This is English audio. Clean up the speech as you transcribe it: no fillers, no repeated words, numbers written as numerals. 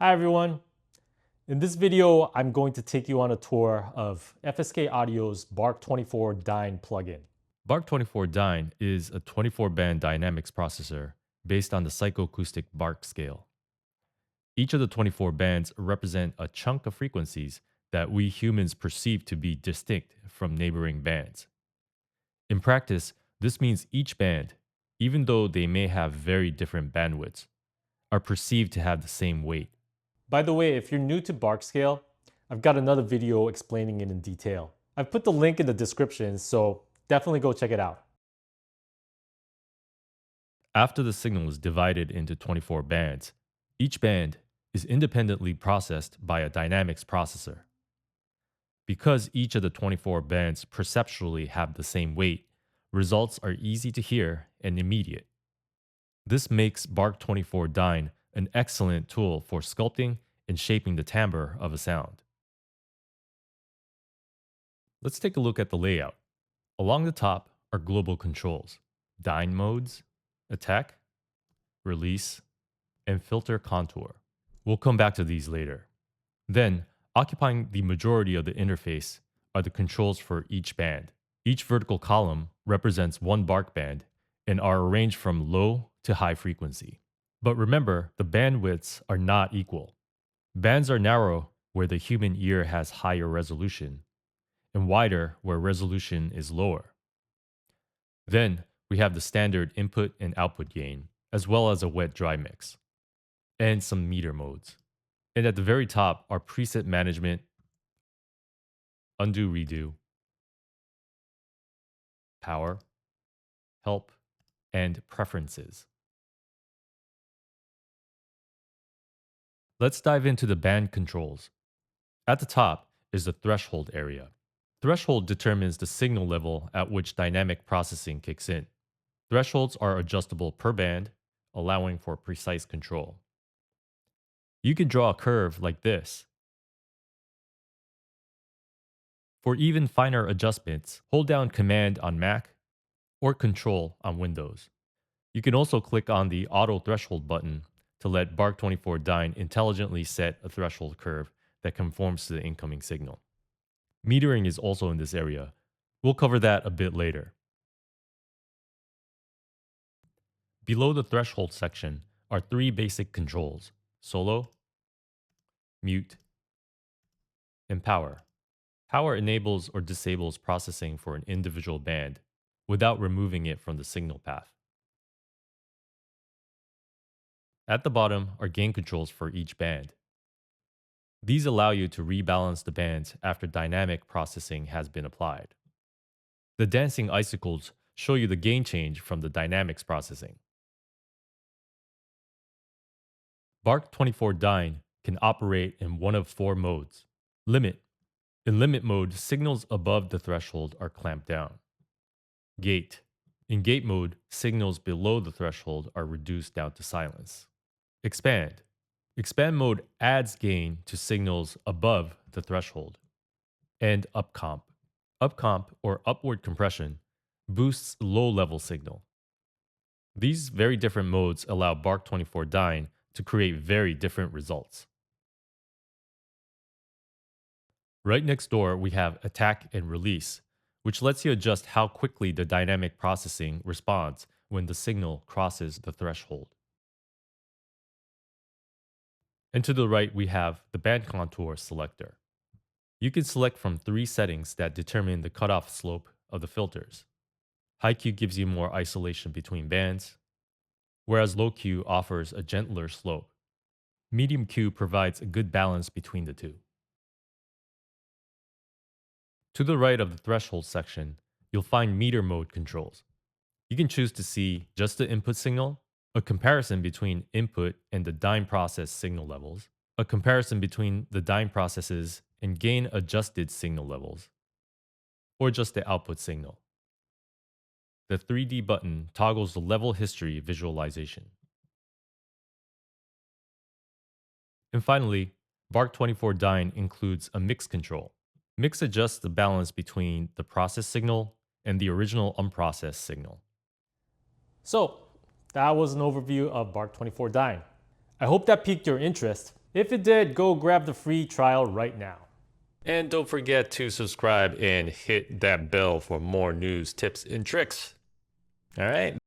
Hi everyone. In this video, I'm going to take you on a tour of FSK Audio's Bark24 Dyn plugin. Bark24 Dyn is a 24-band dynamics processor based on the psychoacoustic Bark scale. Each of the 24 bands represent a chunk of frequencies that we humans perceive to be distinct from neighboring bands. In practice, this means each band, even though they may have very different bandwidths, are perceived to have the same weight. By the way, if you're new to Bark scale, I've got another video explaining it in detail. I've put the link in the description, so definitely go check it out. After the signal is divided into 24 bands, each band is independently processed by a dynamics processor. Because each of the 24 bands perceptually have the same weight, results are easy to hear and immediate. This makes Bark24 Dyn an excellent tool for sculpting and shaping the timbre of a sound. Let's take a look at the layout. Along the top are global controls: Dyn Modes, Attack, Release, and Filter Contour. We'll come back to these later. Then, occupying the majority of the interface are the controls for each band. Each vertical column represents one bark band and are arranged from low to high frequency. But remember, the bandwidths are not equal. Bands are narrow where the human ear has higher resolution, and wider where resolution is lower. Then, we have the standard input and output gain, as well as a wet-dry mix, and some meter modes. And at the very top are preset management, undo redo, power, help, and preferences. Let's dive into the band controls. At the top is the threshold area. Threshold determines the signal level at which dynamic processing kicks in. Thresholds are adjustable per band, allowing for precise control. You can draw a curve like this. For even finer adjustments, hold down Command on Mac or Control on Windows. You can also click on the Auto Threshold button to let Bark24 Dyn intelligently set a threshold curve that conforms to the incoming signal. Metering is also in this area. We'll cover that a bit later. Below the threshold section are three basic controls: solo, mute, and power. Power enables or disables processing for an individual band without removing it from the signal path. At the bottom are gain controls for each band. These allow you to rebalance the bands after dynamic processing has been applied. The dancing icicles show you the gain change from the dynamics processing. Bark24 Dyn can operate in one of four modes. Limit. In limit mode, signals above the threshold are clamped down. Gate. In gate mode, signals below the threshold are reduced down to silence. Expand. Expand mode adds gain to signals above the threshold. And upcomp. Upcomp, or upward compression, boosts low-level signal. These very different modes allow Bark24 Dyn to create very different results. Right next door, we have Attack and Release, which lets you adjust how quickly the dynamic processing responds when the signal crosses the threshold. And to the right, we have the Band Contour selector. You can select from three settings that determine the cutoff slope of the filters. High Q gives you more isolation between bands, whereas low Q offers a gentler slope. Medium Q provides a good balance between the two. To the right of the threshold section, you'll find meter mode controls. You can choose to see just the input signal, a comparison between input and the Dyn process signal levels, a comparison between the Dyn processes and gain adjusted signal levels, or just the output signal. The 3D button toggles the level history visualization. And finally, Bark24 Dyn includes a mix control. Mix adjusts the balance between the processed signal and the original unprocessed signal. So, that was an overview of Bark24 Dyn. I hope that piqued your interest. If it did, go grab the free trial right now. And don't forget to subscribe and hit that bell for more news, tips, and tricks. All right.